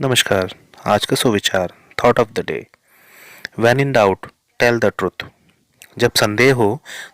नमस्कार। आज का सुविचार thought of the day. When in doubt tell the truth. जब संदेह हो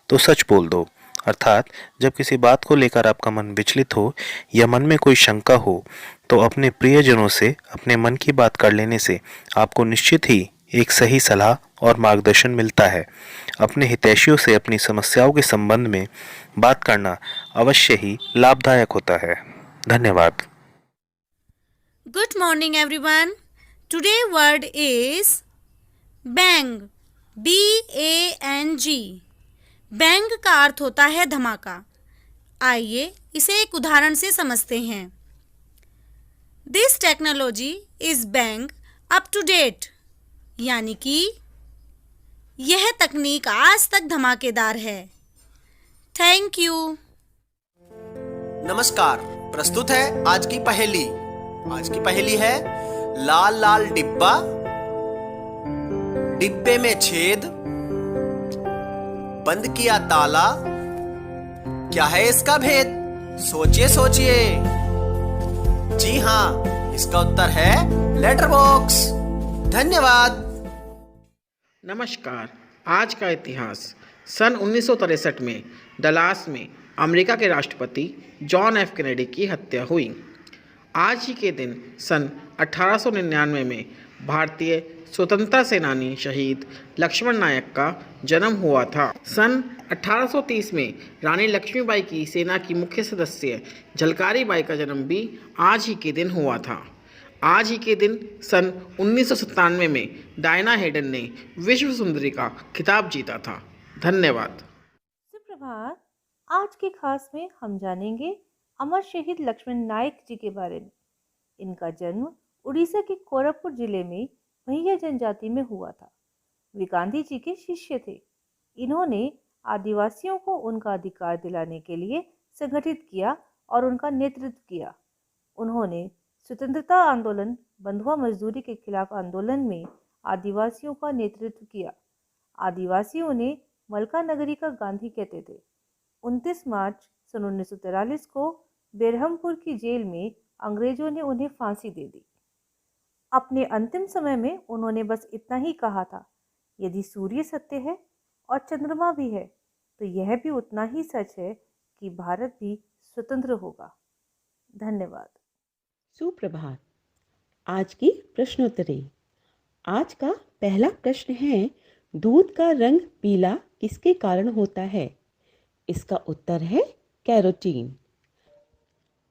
तो सच बोल दो। अर्थात जब किसी बात को लेकर आपका मन विचलित हो या मन में कोई शंका हो तो अपने प्रियजनों से अपने मन की बात कर लेने से आपको निश्चित ही एक सही सलाह और मार्गदर्शन मिलता है। अपने हितैषियों से अपनी समस्याओं के संबंध में बात करना अवश्य ही लाभदायक होता है। धन्यवाद। Good morning everyone. Today word is bang. B-A-N-G. Bang का अर्थ होता है धमाका। आइए इसे एक उदाहरण से समझते हैं। This technology is bang up to date. यानी कि यह तकनीक आज तक धमाकेदार है। Thank you. नमस्कार। प्रस्तुत है आज की पहेली। आज की पहेली है लाल लाल डिब्बा, डिब्बे में छेद, बंद किया ताला, क्या है इसका भेद? सोचिए सोचिए। जी हाँ, इसका उत्तर है लेटर बॉक्स। धन्यवाद। नमस्कार। आज का इतिहास। सन 1963 में डलास में अमेरिका के राष्ट्रपति जॉन एफ कैनेडी की हत्या हुई। आज ही के दिन सन 1899 में भारतीय स्वतंत्रता सेनानी शहीद लक्ष्मण नायक का जन्म हुआ था। सन 1830 में रानी लक्ष्मीबाई की सेना की मुख्य सदस्य झलकारी बाई का जन्म भी आज ही के दिन हुआ था। आज ही के दिन सन 1997 में डायना हेडन ने विश्व सुंदरी का खिताब जीता था। धन्यवाद। सुप्रभात। आज के खास में हम जानेंगे अमर शहीद लक्ष्मण नायक जी के बारे में। इनका जन्म उड़ीसा के कोरापुट जिले में भैया जनजाति में हुआ था। वे गांधी जी के शिष्य थे। इन्होंने आदिवासियों को उनका अधिकार दिलाने के लिए संगठित किया और उनका नेतृत्व किया। उन्होंने स्वतंत्रता आंदोलन, बंधुआ मजदूरी के खिलाफ आंदोलन में आदिवासियों का नेतृत्व किया। आदिवासियों ने मलका नगरी का गांधी कहते थे। 29 मार्च सन 1943 को बेरहमपुर की जेल में अंग्रेजों ने उन्हें फांसी दे दी। अपने अंतिम समय में उन्होंने बस इतना ही कहा था, यदि सूर्य सत्य है और चंद्रमा भी है तो यह भी उतना ही सच है कि भारत भी स्वतंत्र होगा। धन्यवाद। सुप्रभात। आज की प्रश्नोत्तरी। आज का पहला प्रश्न है, दूध का रंग पीला किसके कारण होता है? इसका उत्तर है कैरोटीन।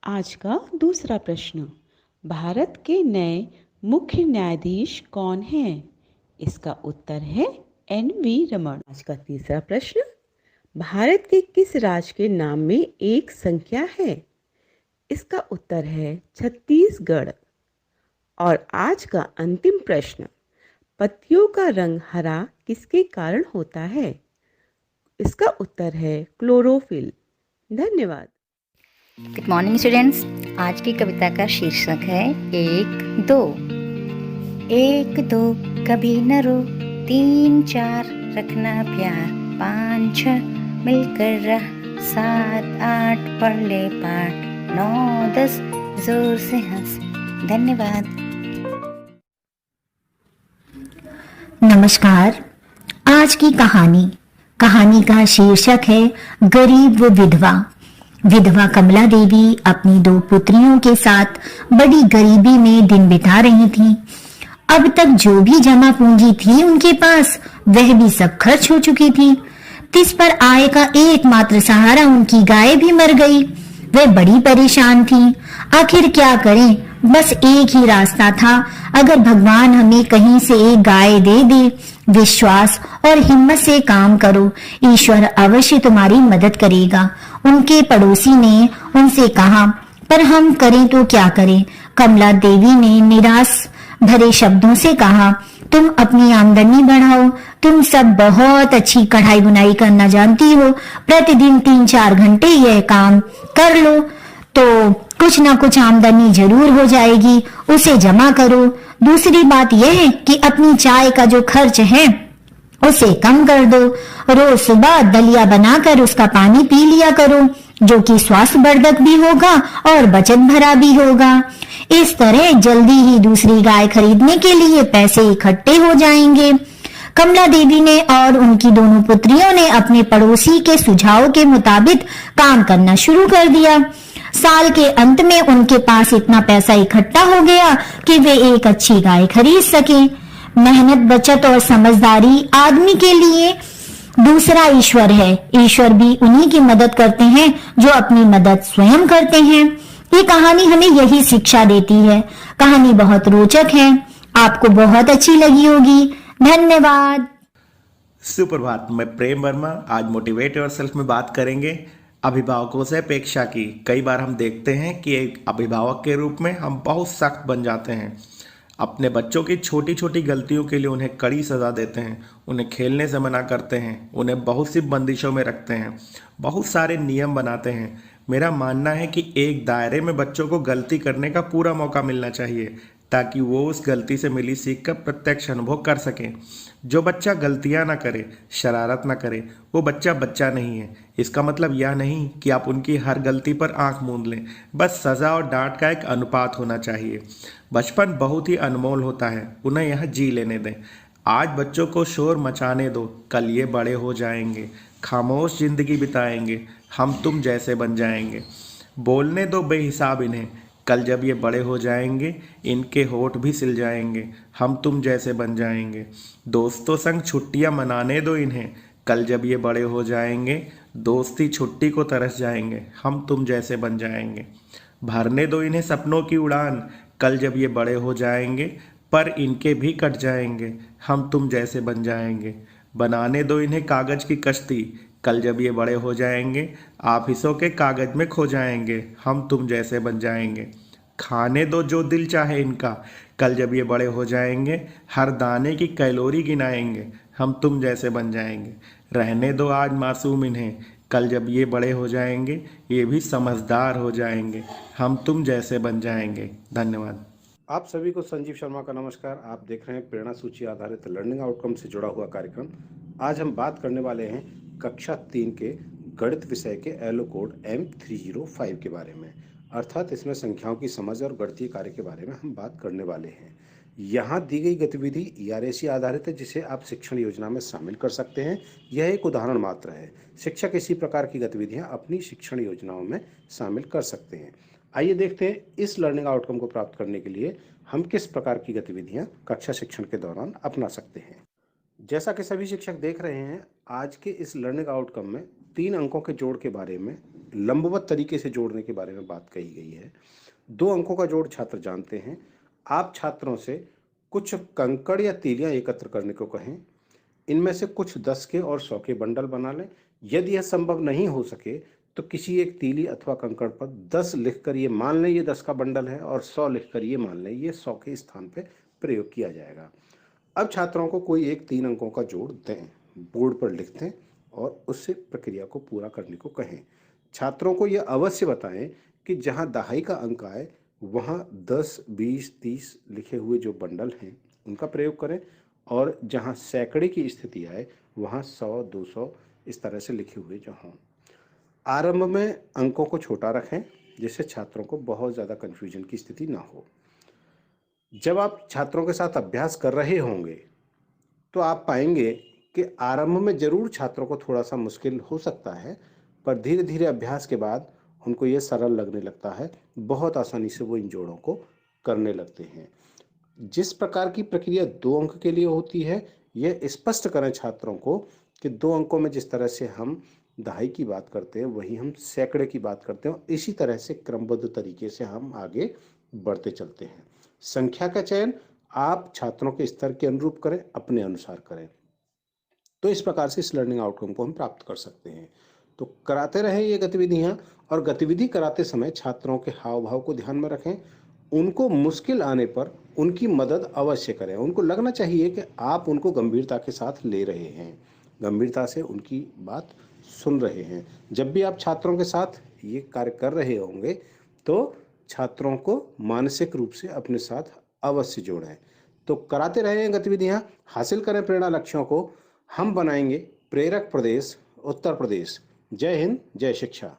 आज का दूसरा प्रश्न, भारत के नए मुख्य न्यायाधीश कौन हैं? इसका उत्तर है NV रमन। आज का तीसरा प्रश्न, भारत के किस राज्य के नाम में एक संख्या है? इसका उत्तर है छत्तीसगढ़। और आज का अंतिम प्रश्न, पत्तियों का रंग हरा किसके कारण होता है? इसका उत्तर है क्लोरोफिल। धन्यवाद। Good morning students. आज की कविता का शीर्षक है एक दो। एक दो कभी न रो, 3 4 रखना प्यार, 5 6 मिलकर रह, 7 8 पढ़ ले पाठ, 9 10 जोर से हंस। धन्यवाद। नमस्कार। आज की कहानी का शीर्षक है गरीब व विधवा। विधवा कमला देवी अपनी 2 पुत्रियों के साथ बड़ी गरीबी में दिन बिता रही थीं। अब तक जो भी जमा पूंजी थी उनके पास, वह भी सब खर्च हो चुकी थी। तिस पर आय का एकमात्र सहारा उनकी गाय भी मर गई। वे बड़ी परेशान थीं। आखिर क्या करें? बस एक ही रास्ता था, अगर भगवान हमें कहीं से एक गाय दे दे, विश्वास और हिम्मत से काम करो, ईश्वर अवश्य तुम्हारी मदद करेगा। उनके पड़ोसी ने उनसे कहा, पर हम करें तो क्या करें? कमला देवी ने निराश भरे शब्दों से कहा, तुम अपनी आमदनी बढ़ाओ। तुम सब बहुत अच्छी कढ़ाई बुनाई करना जानती हो। प्रतिदिन 3-4 घंटे यह काम कर लो तो कुछ ना कुछ आमदनी जरूर हो जाएगी। उसे जमा करो। दूसरी बात यह है कि अपनी चाय का जो खर्च है उसे कम कर दो। रोज सुबह दलिया बनाकर उसका पानी पी लिया करो, जो कि स्वास्थ्यवर्धक भी होगा और बचत भरा भी होगा। इस तरह जल्दी ही दूसरी गाय खरीदने के लिए पैसे इकट्ठे हो जाएंगे। कमला देवी ने और उनकी दोनों पुत्रियों ने अपने पड़ोसी के सुझाव के मुताबिक काम करना शुरू कर दिया। साल के अंत में उनके पास इतना पैसा इकट्ठा हो गया कि वे एक अच्छी गाय खरीद सके। मेहनत, बचत और समझदारी आदमी के लिए दूसरा ईश्वर है। ईश्वर भी उन्हीं की मदद करते हैं जो अपनी मदद स्वयं करते हैं। ये कहानी हमें यही शिक्षा देती है। कहानी बहुत रोचक है, आपको बहुत अच्छी लगी होगी। धन्यवाद। सुप्रभात, मैं प्रेम वर्मा। आज मोटिवेट योरसेल्फ में बात करेंगे अभिभावकों से अपेक्षा की। कई बार हम देखते हैं कि एक अभिभावक के रूप में हम बहुत सख्त बन जाते हैं। अपने बच्चों की छोटी छोटी गलतियों के लिए उन्हें कड़ी सज़ा देते हैं, उन्हें खेलने से मना करते हैं, उन्हें बहुत सी बंदिशों में रखते हैं, बहुत सारे नियम बनाते हैं। मेरा मानना है कि एक दायरे में बच्चों को गलती करने का पूरा मौका मिलना चाहिए ताकि वो उस गलती से मिली सीख का प्रत्यक्ष अनुभव कर सकें। जो बच्चा गलतियां ना करे, शरारत ना करे, वो बच्चा बच्चा नहीं है। इसका मतलब यह नहीं कि आप उनकी हर गलती पर आंख मूंद लें। बस सज़ा और डांट का एक अनुपात होना चाहिए। बचपन बहुत ही अनमोल होता है, उन्हें यह जी लेने दें। आज बच्चों को शोर मचाने दो, कल ये बड़े हो जाएंगे, खामोश जिंदगी बिताएंगे, हम तुम जैसे बन जाएंगे। बोलने दो बेहिसाब इन्हें, कल जब ये बड़े हो जाएंगे इनके होठ भी सिल जाएंगे, हम तुम जैसे बन जाएंगे। दोस्तों संग छुट्टियां मनाने दो इन्हें, कल जब ये बड़े हो जाएंगे दोस्ती छुट्टी को तरस जाएंगे, हम तुम जैसे बन जाएंगे। भरने दो इन्हें सपनों की उड़ान, कल जब ये बड़े हो जाएंगे पर इनके भी कट जाएंगे, हम तुम जैसे बन जाएंगे। बनाने दो इन्हें कागज़ की कश्ती, कल जब ये बड़े हो जाएंगे ऑफिसों के कागज में खो जाएंगे, हम तुम जैसे बन जाएंगे। खाने दो जो दिल चाहे इनका, कल जब ये बड़े हो जाएंगे हर दाने की कैलोरी गिनाएंगे, हम तुम जैसे बन जाएंगे। रहने दो आज मासूम इन्हें, कल जब ये बड़े हो जाएंगे ये भी समझदार हो जाएंगे, हम तुम जैसे बन जाएंगे। धन्यवाद। आप सभी को संजीव शर्मा का नमस्कार। आप देख रहे हैं प्रेरणा सूची आधारित लर्निंग आउटकम से जुड़ा हुआ कार्यक्रम। आज हम बात करने वाले हैं कक्षा 3 के गणित विषय के एलो कोड M305 के बारे में, अर्थात इसमें संख्याओं की समझ और गणितीय कार्य के बारे में हम बात करने वाले हैं। यहाँ दी गई गतिविधि ERAC आधारित है जिसे आप शिक्षण योजना में शामिल कर सकते हैं। यह एक उदाहरण मात्र है। शिक्षक इसी प्रकार की गतिविधियाँ अपनी शिक्षण योजनाओं में शामिल कर सकते हैं। आइए देखते हैं इस लर्निंग आउटकम को प्राप्त करने के लिए हम किस प्रकार की गतिविधियाँ कक्षा शिक्षण के दौरान अपना सकते हैं। जैसा कि सभी शिक्षक देख रहे हैं, आज के इस लर्निंग आउटकम में 3 अंकों के जोड़ के बारे में, लंबवत तरीके से जोड़ने के बारे में बात कही गई है। 2 अंकों का जोड़ छात्र जानते हैं। आप छात्रों से कुछ कंकड़ या तीलियां एकत्र करने को कहें। इनमें से कुछ 10 के और 100 के बंडल बना लें। यदि यह संभव नहीं हो सके तो किसी एक तीली अथवा कंकड़ पर 10 लिखकर ये मान लें ये 10 का बंडल है और 100 लिखकर ये मान लें ये 100 के स्थान पर प्रयोग किया जाएगा। अब छात्रों को कोई एक 3 अंकों का जोड़ दें, बोर्ड पर लिख दें और उससे प्रक्रिया को पूरा करने को कहें। छात्रों को यह अवश्य बताएं कि जहां दहाई का अंक आए वहां 10, 20, 30 लिखे हुए जो बंडल हैं उनका प्रयोग करें और जहां सैकड़े की स्थिति आए वहां 100, 200 इस तरह से लिखे हुए जो हों। आरंभ में अंकों को छोटा रखें जिससे छात्रों को बहुत ज़्यादा कन्फ्यूजन की स्थिति ना हो। जब आप छात्रों के साथ अभ्यास कर रहे होंगे तो आप पाएंगे कि आरंभ में जरूर छात्रों को थोड़ा सा मुश्किल हो सकता है, पर धीरे धीरे अभ्यास के बाद उनको ये सरल लगने लगता है। बहुत आसानी से वो इन जोड़ों को करने लगते हैं। जिस प्रकार की प्रक्रिया 2 अंक के लिए होती है यह स्पष्ट करें छात्रों को कि 2 अंकों में जिस तरह से हम दहाई की बात करते हैं वही हम सैकड़े की बात करते हैं। इसी तरह से क्रमबद्ध तरीके से हम आगे बढ़ते चलते हैं। संख्या का चयन आप छात्रों के स्तर के अनुरूप करें, अपने अनुसार करें। तो इस प्रकार से इस लर्निंग आउटकम को हम प्राप्त कर सकते हैं। तो कराते रहें ये गतिविधियां और गतिविधि कराते समय छात्रों के हाव भाव को ध्यान में रखें। उनको मुश्किल आने पर उनकी मदद अवश्य करें। उनको लगना चाहिए कि आप उनको गंभीरता के साथ ले रहे हैं, गंभीरता से उनकी बात सुन रहे हैं। जब भी आप छात्रों के साथ ये कार्य कर रहे होंगे तो छात्रों को मानसिक रूप से अपने साथ अवश्य जोड़ें। तो कराते रहें गतिविधियां, हासिल करें प्रेरणा लक्ष्यों को। हम बनाएंगे प्रेरक प्रदेश उत्तर प्रदेश। जय हिंद, जय शिक्षा।